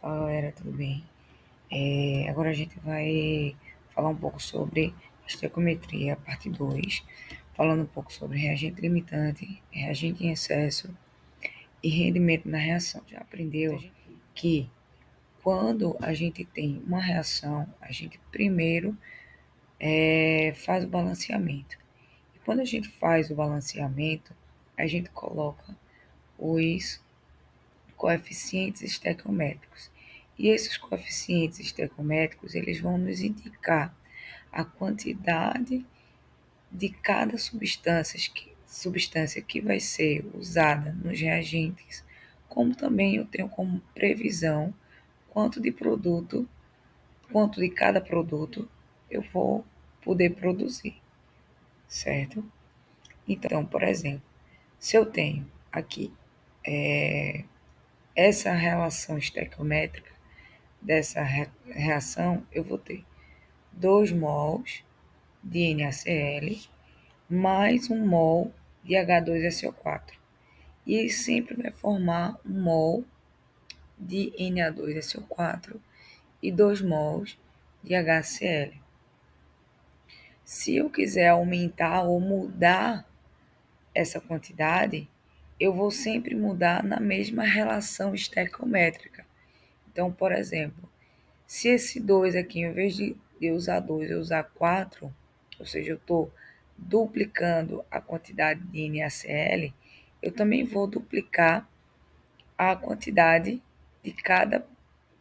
Fala galera, tudo bem? Agora a gente vai falar um pouco sobre estequiometria, parte 2, falando um pouco sobre reagente limitante, reagente em excesso e rendimento na reação. Já aprendeu que quando a gente tem uma reação, a gente primeiro faz o balanceamento. E quando a gente faz o balanceamento, a gente coloca os coeficientes estequiométricos. E esses coeficientes estequiométricos, eles vão nos indicar a quantidade de cada substância que vai ser usada nos reagentes, como também eu tenho como previsão quanto de produto, quanto de cada produto eu vou poder produzir, certo? Então, por exemplo, se eu tenho aqui essa relação estequiométrica, dessa reação, eu vou ter 2 mols de NaCl mais 1 mol de H2SO4. E sempre vai formar 1 mol de Na2SO4 e 2 mols de HCl. Se eu quiser aumentar ou mudar essa quantidade, eu vou sempre mudar na mesma relação estequiométrica. Então, por exemplo, se esse 2 aqui, em vez de eu usar 2, eu usar 4, ou seja, eu estou duplicando a quantidade de NaCl, eu também vou duplicar a quantidade de cada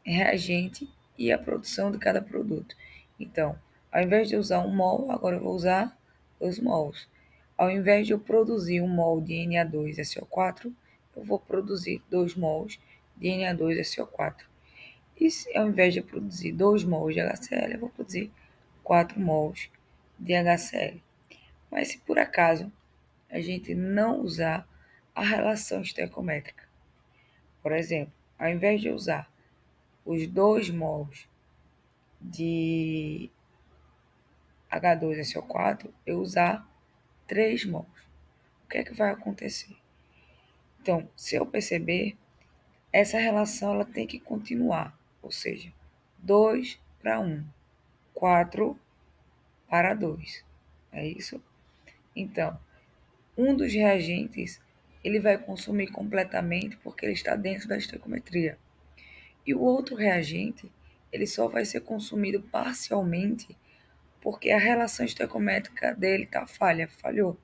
reagente e a produção de cada produto. Então, ao invés de usar 1 mol, agora eu vou usar 2 mols. Ao invés de eu produzir 1 mol de Na2SO4, eu vou produzir 2 mols de Na2SO4. E se, ao invés de eu produzir 2 mols de HCl, eu vou produzir 4 mols de HCl. Mas se por acaso a gente não usar a relação estequiométrica, por exemplo, ao invés de eu usar os 2 mols de H2SO4, eu usar 3 mols, o que é que vai acontecer? Então, se eu perceber, essa relação ela tem que continuar, ou seja, 2 para 1, 4 para 2. É isso? Então, um dos reagentes ele vai consumir completamente porque ele está dentro da estequiometria. E o outro reagente ele só vai ser consumido parcialmente porque a relação estequiométrica dele está falhou.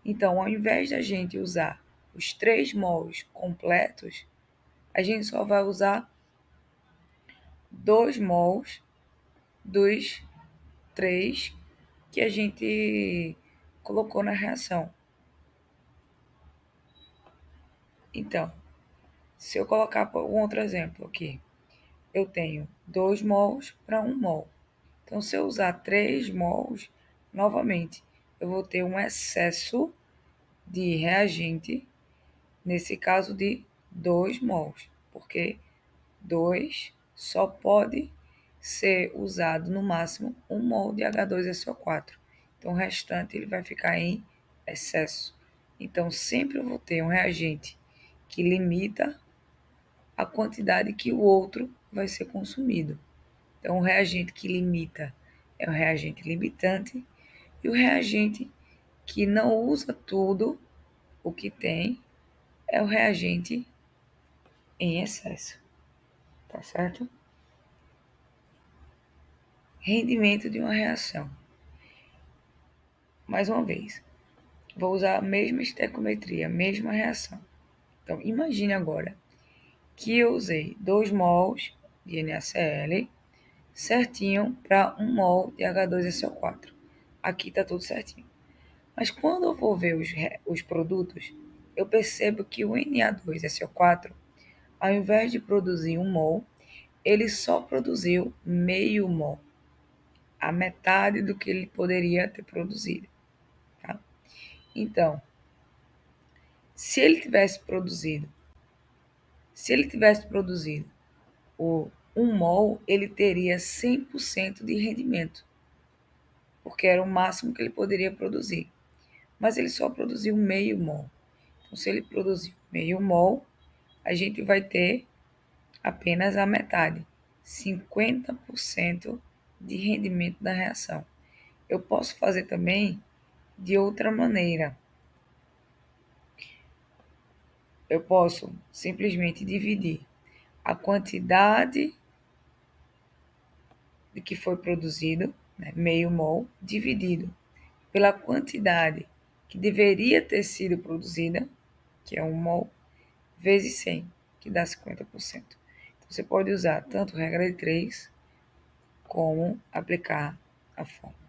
Então, ao invés de a gente usar os 3 mols completos, a gente só vai usar 2 mols dos 3 que a gente colocou na reação. Então, se eu colocar um outro exemplo aqui, eu tenho 2 mols para 1 mol. Então, se eu usar 3 mols, novamente, eu vou ter um excesso de reagente, nesse caso de 2 mols, porque 2 só pode ser usado no máximo 1 mol de H2SO4. Então, o restante ele vai ficar em excesso. Então, sempre eu vou ter um reagente que limita a quantidade que o outro vai ser consumido. Então, o reagente que limita é o reagente limitante e o reagente que não usa tudo o que tem é o reagente em excesso, tá certo? Rendimento de uma reação. Mais uma vez, vou usar a mesma estequiometria, a mesma reação. Então, imagine agora que eu usei 2 mols de NaCl certinho para 1 mol de H2SO4. Aqui está tudo certinho. Mas quando eu vou ver os produtos, eu percebo que o Na2SO4, ao invés de produzir 1 mol, ele só produziu meio mol, a metade do que ele poderia ter produzido. Tá? Então, se ele tivesse produzido o 1 mol, ele teria 100% de rendimento, porque era o máximo que ele poderia produzir. Mas ele só produziu meio mol. Então, se ele produziu meio mol, a gente vai ter apenas a metade, 50% de rendimento da reação. Eu posso fazer também de outra maneira. Eu posso simplesmente dividir a quantidade de que foi produzido, né, meio mol, dividido pela quantidade que deveria ter sido produzida, que é 1 mol, vezes 100, que dá 50%. Então, você pode usar tanto regra de 3 como aplicar a fórmula.